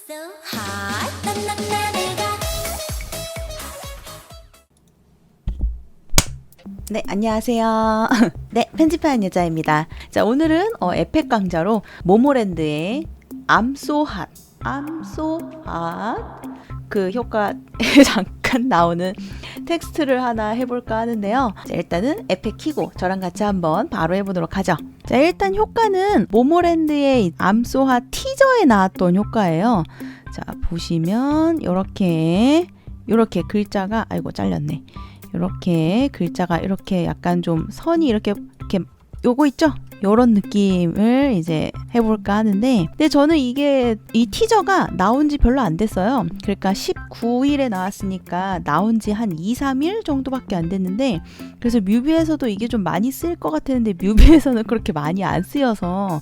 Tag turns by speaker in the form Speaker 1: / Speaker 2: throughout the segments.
Speaker 1: So hot. 나나나나가.
Speaker 2: 네, 안녕하세요. 네, 편집하는 여자입니다. 자, 오늘은 에펙 강좌로 모모랜드의 I'm so hot, I'm so hot 그 효과에 잠깐 나오는 텍스트를 하나 해볼까 하는데요. 자, 일단은 에펙 키고 저랑 같이 한번 바로 해보도록 하죠. 자, 일단 효과는 모모랜드의 I'm so hot 티저에 나왔던 효과예요. 자, 보시면 요렇게 글자가 아이고 잘렸네. 이렇게 글자가 이렇게 약간 좀 선이 이렇게 요거 있죠? 요런 느낌을 이제 해볼까 하는데, 근데 저는 이 티저가 나온 지 별로 안 됐어요. 그러니까 19일에 나왔으니까 나온 지 한 2, 3일 정도밖에 안 됐는데, 그래서 뮤비에서도 이게 좀 많이 쓰일 것 같았는데 뮤비에서는 그렇게 많이 안 쓰여서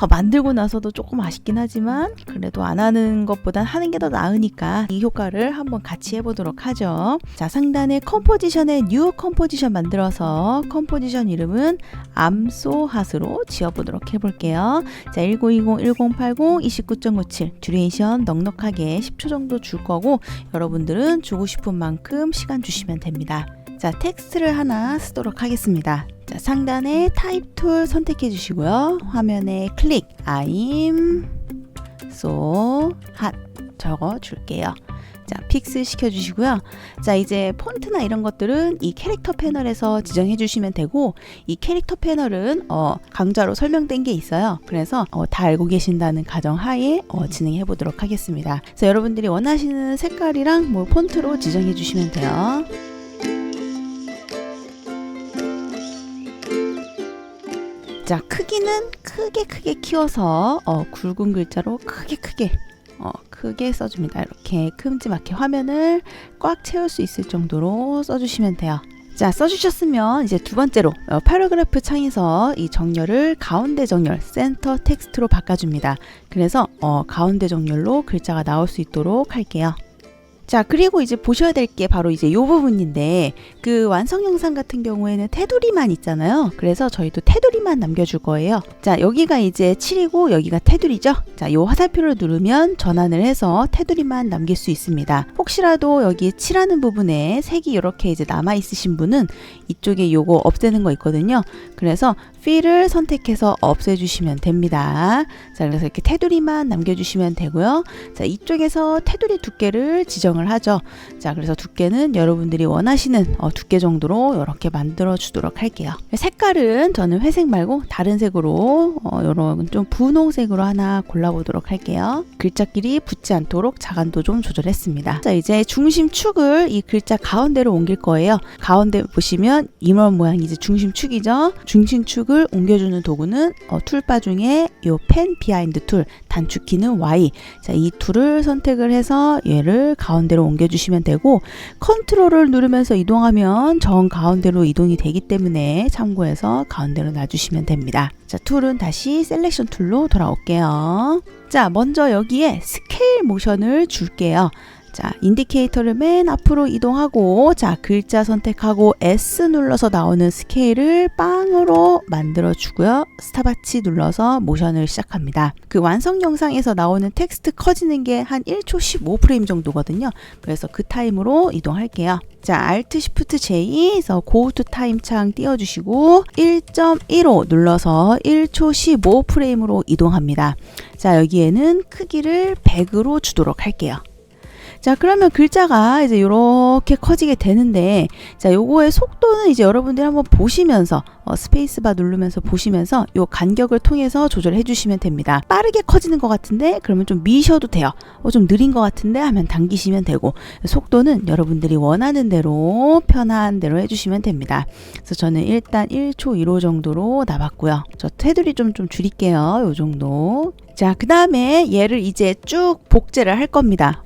Speaker 2: 만들고 나서도 조금 아쉽긴 하지만 그래도 안 하는 것보단 하는 게 더 나으니까 이 효과를 한번 같이 해보도록 하죠. 자, 상단에 컴포지션에 뉴 컴포지션 만들어서 컴포지션 이름은 I'm so hot으로 지어보도록 해볼게요. 자, 1920, 1080, 29.97 듀레이션 넉넉하게 10초 정도 줄 거고, 여러분들은 주고 싶은 만큼 시간 주시면 됩니다. 자, 텍스트를 하나 쓰도록 하겠습니다. 자, 상단에 타입 툴 선택해 주시고요. 화면에 클릭 I'm so hot 적어 줄게요. 자, 픽스 시켜 주시고요. 자, 이제 폰트나 이런 것들은 이 캐릭터 패널에서 지정해 주시면 되고, 이 캐릭터 패널은 강좌로 설명된 게 있어요. 그래서 다 알고 계신다는 가정하에 진행해 보도록 하겠습니다. 그래서 여러분들이 원하시는 색깔이랑 폰트로 지정해 주시면 돼요. 자, 크기는 크게 키워서 굵은 글자로 크게 써줍니다. 이렇게 큼지막하게 화면을 꽉 채울 수 있을 정도로 써주시면 돼요. 자, 써주셨으면 이제 두 번째로 패러그래프 창에서 이 정렬을 가운데 정렬, 센터 텍스트로 바꿔줍니다. 그래서 가운데 정렬로 글자가 나올 수 있도록 할게요. 자, 그리고 이제 보셔야 될 게 바로 이제 요 부분인데, 그 완성 영상 같은 경우에는 테두리만 있잖아요. 그래서 저희도 테두리만 남겨줄 거예요. 자, 여기가 이제 7이고 여기가 테두리죠. 자, 요 화살표를 누르면 전환을 해서 테두리만 남길 수 있습니다. 혹시라도 여기 7하는 부분에 색이 이렇게 이제 남아 있으신 분은 이쪽에 요거 없애는 거 있거든요. 그래서 필을 선택해서 없애주시면 됩니다. 자, 그래서 이렇게 테두리만 남겨주시면 되고요. 자, 이쪽에서 테두리 두께를 지정을 하죠. 자, 그래서 두께는 여러분들이 원하시는 두께 정도로 이렇게 만들어 주도록 할게요. 색깔은 저는 회색 말고 다른 색으로 이런 좀 분홍색으로 하나 골라보도록 할게요. 글자끼리 붙지 않도록 자간도 좀 조절했습니다. 자, 이제 중심축을 이 글자 가운데로 옮길 거예요. 가운데 보시면 이런 모양이 이제 중심축이죠. 중심축을 옮겨주는 도구는 툴바 중에 요 펜 비하인드 툴, 단축키는 Y. 자, 이 툴을 선택을 해서 얘를 가운데로 옮겨주시면 되고, 컨트롤을 누르면서 이동하면 정 가운데로 이동이 되기 때문에 참고해서 가운데로 놔주시면 됩니다. 자, 툴은 다시 셀렉션 툴로 돌아올게요. 자, 먼저 여기에 스케일 모션을 줄게요. 자, 인디케이터를 맨 앞으로 이동하고, 자, 글자 선택하고 S 눌러서 나오는 스케일을 빵으로 만들어 주고요. 스탑워치 눌러서 모션을 시작합니다. 그 완성 영상에서 나오는 텍스트 커지는 게 한 1초 15프레임 정도거든요. 그래서 그 타임으로 이동할게요. 자, Alt Shift J에서 Go to Time 창 띄워주시고 1.15 눌러서 1초 15프레임으로 이동합니다. 자, 여기에는 크기를 100으로 주도록 할게요. 자, 그러면 글자가 이제 이렇게 커지게 되는데, 자, 요거의 속도는 이제 여러분들이 한번 보시면서 스페이스바 누르면서 보시면서 요 간격을 통해서 조절해 주시면 됩니다. 빠르게 커지는 것 같은데 그러면 좀 미셔도 돼요. 좀 느린 것 같은데 하면 당기시면 되고, 속도는 여러분들이 원하는 대로 편한 대로 해주시면 됩니다. 그래서 저는 일단 1초 1호 정도로 나봤고요. 저 테두리 좀 줄일게요. 요 정도. 자, 그 다음에 얘를 이제 쭉 복제를 할 겁니다.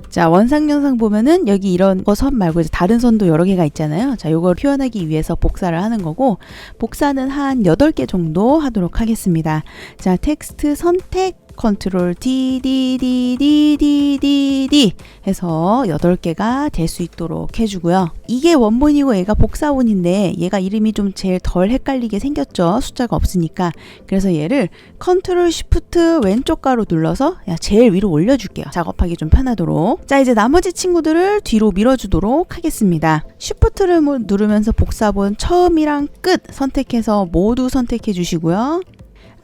Speaker 2: 자, 원상 영상 보면은 여기 이런 거 선 말고 이제 다른 선도 여러 개가 있잖아요. 자, 요걸 표현하기 위해서 복사를 하는 거고, 복사는 한 8개 정도 하도록 하겠습니다. 자, 텍스트 선택 컨트롤 D, D, D, D, D, D, D 해서 8개가 될 수 있도록 해주고요. 이게 원본이고 얘가 복사본인데 얘가 이름이 좀 제일 덜 헷갈리게 생겼죠. 숫자가 없으니까. 그래서 얘를 컨트롤 쉬프트 왼쪽 가로 눌러서 제일 위로 올려줄게요. 작업하기 좀 편하도록. 자, 이제 나머지 친구들을 뒤로 밀어주도록 하겠습니다. 쉬프트를 누르면서 복사본 처음이랑 끝 선택해서 모두 선택해 주시고요.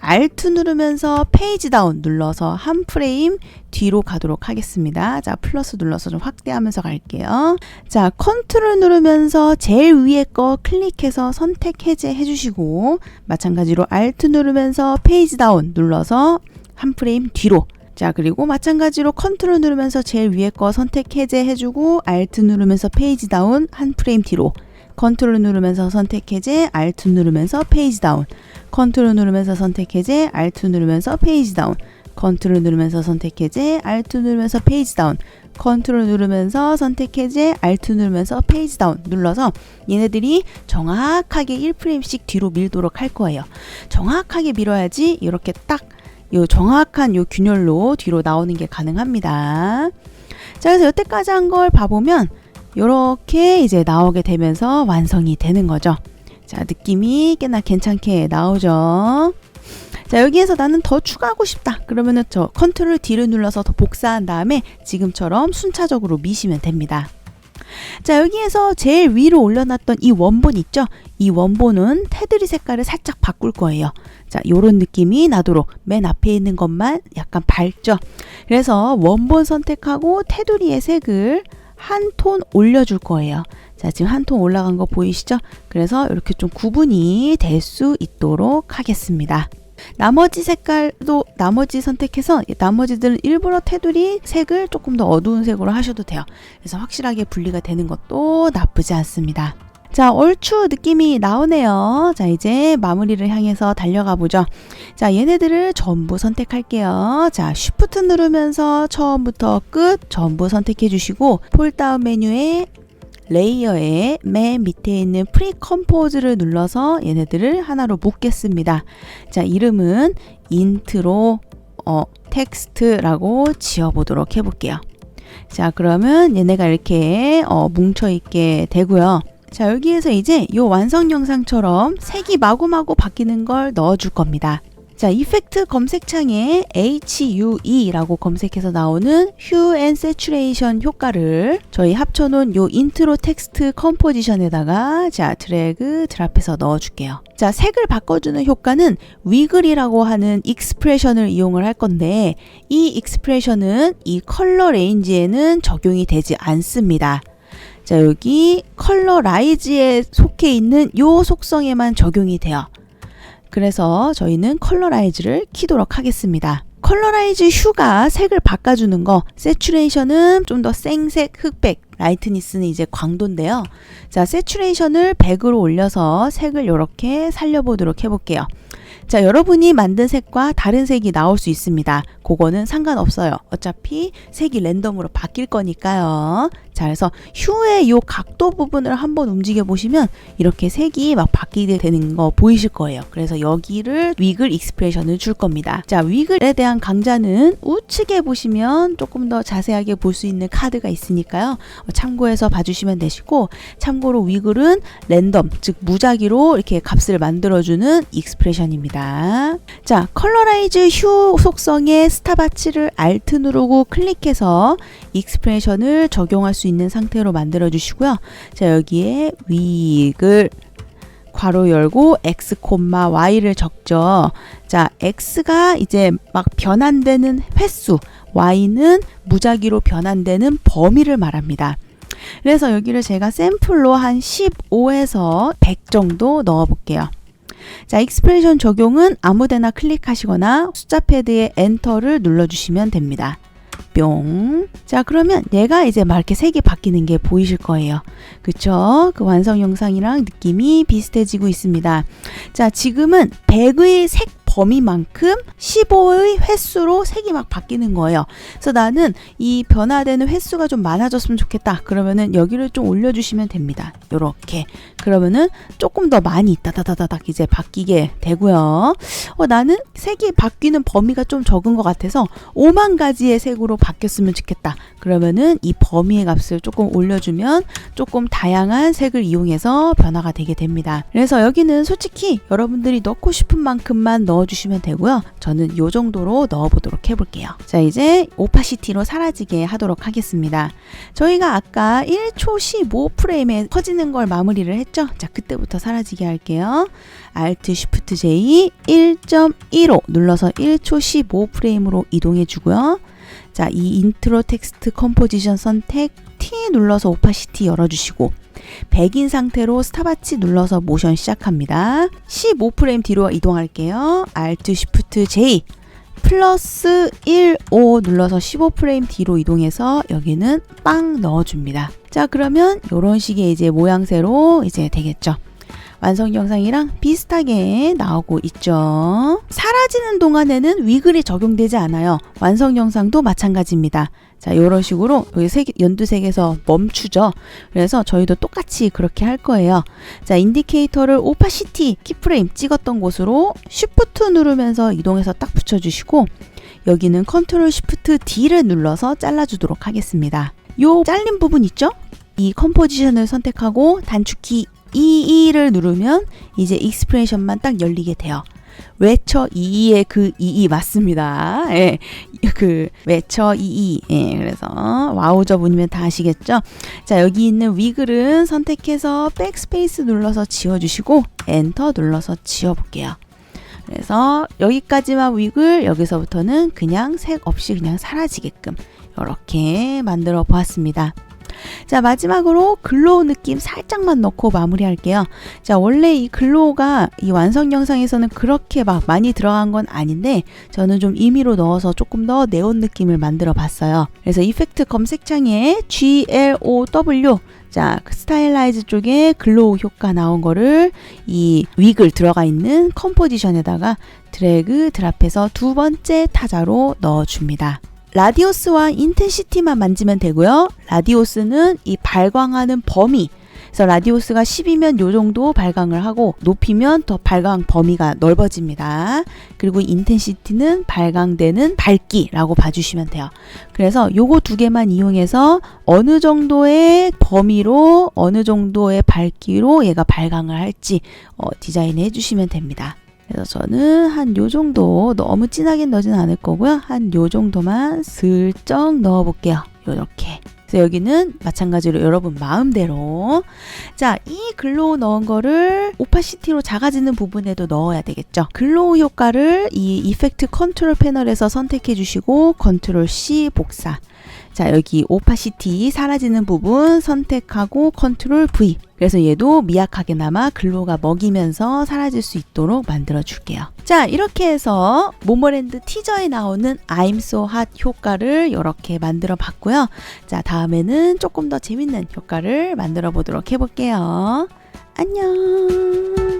Speaker 2: Alt 누르면서 페이지 다운 눌러서 한 프레임 뒤로 가도록 하겠습니다. 자, 플러스 눌러서 좀 확대하면서 갈게요. 자, 컨트롤 누르면서 제일 위에 거 클릭해서 선택 해제 해주시고, 마찬가지로 Alt 누르면서 페이지 다운 눌러서 한 프레임 뒤로. 자, 그리고 마찬가지로 컨트롤 누르면서 제일 위에 거 선택 해제 해주고, Alt 누르면서 페이지 다운 한 프레임 뒤로. 컨트롤 누르면서 선택 해제, Alt 누르면서 페이지 다운. 컨트롤 누르면서 선택 해제, Alt 누르면서 페이지 다운. 컨트롤 누르면서 선택 해제, Alt 누르면서 페이지 다운. 컨트롤 누르면서 선택 해제, Alt 누르면서 페이지 다운 눌러서 얘네들이 정확하게 1프레임씩 뒤로 밀도록 할 거예요. 정확하게 밀어야지 이렇게 딱 요 정확한 요 균열로 뒤로 나오는 게 가능합니다. 자, 그래서 여태까지 한 걸 봐보면 요렇게 이제 나오게 되면서 완성이 되는 거죠. 자, 느낌이 꽤나 괜찮게 나오죠. 자, 여기에서 나는 더 추가하고 싶다. 그러면은 저 컨트롤 D를 눌러서 더 복사한 다음에 지금처럼 순차적으로 미시면 됩니다. 자, 여기에서 제일 위로 올려놨던 이 원본 있죠? 이 원본은 테두리 색깔을 살짝 바꿀 거예요. 자, 요런 느낌이 나도록 맨 앞에 있는 것만 약간 밝죠? 그래서 원본 선택하고 테두리의 색을 한 톤 올려줄 거예요. 자, 지금 한 톤 올라간 거 보이시죠? 그래서 이렇게 좀 구분이 될 수 있도록 하겠습니다. 나머지 색깔도 나머지 선택해서 나머지들은 일부러 테두리 색을 조금 더 어두운 색으로 하셔도 돼요. 그래서 확실하게 분리가 되는 것도 나쁘지 않습니다. 자, 얼추 느낌이 나오네요. 자, 이제 마무리를 향해서 달려가 보죠. 자, 얘네들을 전부 선택할게요. 자, 쉬프트 누르면서 처음부터 끝 전부 선택해 주시고, 폴다운 메뉴에 레이어의 맨 밑에 있는 프리컴포즈를 눌러서 얘네들을 하나로 묶겠습니다. 자, 이름은 인트로 텍스트라고 지어보도록 해볼게요. 자, 그러면 얘네가 이렇게 뭉쳐있게 되고요. 자, 여기에서 이제 이 완성 영상처럼 색이 마구마구 바뀌는 걸 넣어줄 겁니다. 자, 이펙트 검색창에 HUE라고 검색해서 나오는 Hue and Saturation 효과를 저희 합쳐놓은 요 인트로 텍스트 컴포지션에다가 자, 드래그 드랍해서 넣어줄게요. 자, 색을 바꿔주는 효과는 위글이라고 하는 익스프레션을 이용을 할 건데, 이 익스프레션은 이 컬러 레인지에는 적용이 되지 않습니다. 자, 여기 컬러 라이즈에 속해 있는 요 속성에만 적용이 돼요. 그래서 저희는 컬러라이즈를 키도록 하겠습니다. 컬러라이즈 휴가 색을 바꿔주는 거, 세츄레이션은 좀 더 생색, 흑백, 라이트니스는 이제 광도인데요. 자, 세츄레이션을 100으로 올려서 색을 이렇게 살려보도록 해볼게요. 자, 여러분이 만든 색과 다른 색이 나올 수 있습니다. 그거는 상관없어요. 어차피 색이 랜덤으로 바뀔 거니까요. 자, 그래서 휴의 요 각도 부분을 한번 움직여 보시면 이렇게 색이 막 바뀌게 되는 거 보이실 거예요. 그래서 여기를 위글 익스프레션을 줄 겁니다. 자, 위글에 대한 강좌는 우측에 보시면 조금 더 자세하게 볼 수 있는 카드가 있으니까요. 참고해서 봐주시면 되시고, 참고로 위글은 랜덤, 즉 무작위로 이렇게 값을 만들어주는 익스프레션입니다. 자, 컬러라이즈 휴 속성의 스탑와치를 Alt 누르고 클릭해서 익스프레션을 적용할 수 있는 상태로 만들어 주시고요. 자, 여기에 위글 괄호 열고 x, y를 적죠. 자, x가 이제 막 변환되는 횟수, y는 무작위로 변환되는 범위를 말합니다. 그래서 여기를 제가 샘플로 한 15에서 100 정도 넣어 볼게요. 자, 익스프레션 적용은 아무데나 클릭하시거나 숫자 패드에 엔터를 눌러주시면 됩니다. 뿅. 자, 그러면 얘가 이제 막 이렇게 색이 바뀌는 게 보이실 거예요. 그쵸? 그 완성 영상이랑 느낌이 비슷해지고 있습니다. 자, 지금은 100의 색 범위만큼 15의 횟수로 색이 막 바뀌는 거예요. 그래서 나는 이 변화되는 횟수가 좀 많아졌으면 좋겠다. 그러면은 여기를 좀 올려주시면 됩니다. 요렇게. 그러면은 조금 더 많이 따다다다닥 이제 바뀌게 되고요. 나는 색이 바뀌는 범위가 좀 적은 것 같아서 5만 가지의 색으로 바뀌었으면 좋겠다. 그러면은 이 범위의 값을 조금 올려주면 조금 다양한 색을 이용해서 변화가 되게 됩니다. 그래서 여기는 솔직히 여러분들이 넣고 싶은 만큼만 넣어주시면 되고요. 저는 요 정도로 넣어보도록 해볼게요. 자, 이제 오파시티로 사라지게 하도록 하겠습니다. 저희가 아까 1초 15프레임에 커지는 걸 마무리를 했죠. 자, 그때부터 사라지게 할게요. Alt Shift J 1.15 눌러서 1초 15프레임으로 이동해 주고요. 자, 이 인트로 텍스트 컴포지션 선택 T 눌러서 오파시티 열어주시고 백인 상태로 스탑워치 눌러서 모션 시작합니다. 15프레임 뒤로 이동할게요. Alt Shift J 플러스 1, 5 눌러서 15프레임 뒤로 이동해서 여기는 빵 넣어줍니다. 자, 그러면 이런 식의 이제 모양새로 이제 되겠죠. 완성 영상이랑 비슷하게 나오고 있죠. 사라지는 동안에는 위글이 적용되지 않아요. 완성 영상도 마찬가지입니다. 자, 이런 식으로 여기 연두색에서 멈추죠. 그래서 저희도 똑같이 그렇게 할 거예요. 자, 인디케이터를 오파시티 키프레임 찍었던 곳으로 쉬프트 누르면서 이동해서 딱 붙여주시고 여기는 컨트롤 쉬프트 D를 눌러서 잘라주도록 하겠습니다. 요 잘린 부분 있죠? 이 컴포지션을 선택하고 단축키 EE를 누르면 이제 익스프레션만 딱 열리게 돼요. 외쳐 22의 그 22 맞습니다. 예, 그 외쳐 22. 예, 그래서 와우저 분이면 다 아시겠죠? 자, 여기 있는 위글은 선택해서 백스페이스 눌러서 지워주시고 엔터 눌러서 지워볼게요. 그래서 여기까지만 위글, 여기서부터는 그냥 색 없이 그냥 사라지게끔 이렇게 만들어 보았습니다. 자, 마지막으로 글로우 느낌 살짝만 넣고 마무리할게요. 자, 원래 이 글로우가 이 완성 영상에서는 그렇게 막 많이 들어간 건 아닌데 저는 좀 임의로 넣어서 조금 더 네온 느낌을 만들어 봤어요. 그래서 이펙트 검색창에 GLOW 자, 스타일라이즈 쪽에 글로우 효과 나온 거를 이 위글 들어가 있는 컴포지션에다가 드래그 드랍해서 두 번째 타자로 넣어줍니다. 라디오스와 인텐시티만 만지면 되고요. 라디오스는 이 발광하는 범위. 그래서 라디오스가 10이면 요 정도 발광을 하고 높이면 더 발광 범위가 넓어집니다. 그리고 인텐시티는 발광되는 밝기라고 봐주시면 돼요. 그래서 요거 두 개만 이용해서 어느 정도의 범위로 어느 정도의 밝기로 얘가 발광을 할지 디자인해 주시면 됩니다. 그래서 저는 한 요 정도 너무 진하게 넣지는 않을 거고요. 한 요 정도만 슬쩍 넣어 볼게요. 요렇게. 그래서 여기는 마찬가지로 여러분 마음대로 자, 이 글로우 넣은 거를 오파시티로 작아지는 부분에도 넣어야 되겠죠. 글로우 효과를 이 이펙트 컨트롤 패널에서 선택해 주시고 컨트롤 C 복사. 자, 여기 오파시티 사라지는 부분 선택하고 컨트롤 V. 그래서 얘도 미약하게나마 글로우가 먹이면서 사라질 수 있도록 만들어 줄게요. 자, 이렇게 해서 모모랜드 티저에 나오는 I'm so hot 효과를 이렇게 만들어 봤고요. 자, 다음에는 조금 더 재밌는 효과를 만들어 보도록 해볼게요. 안녕.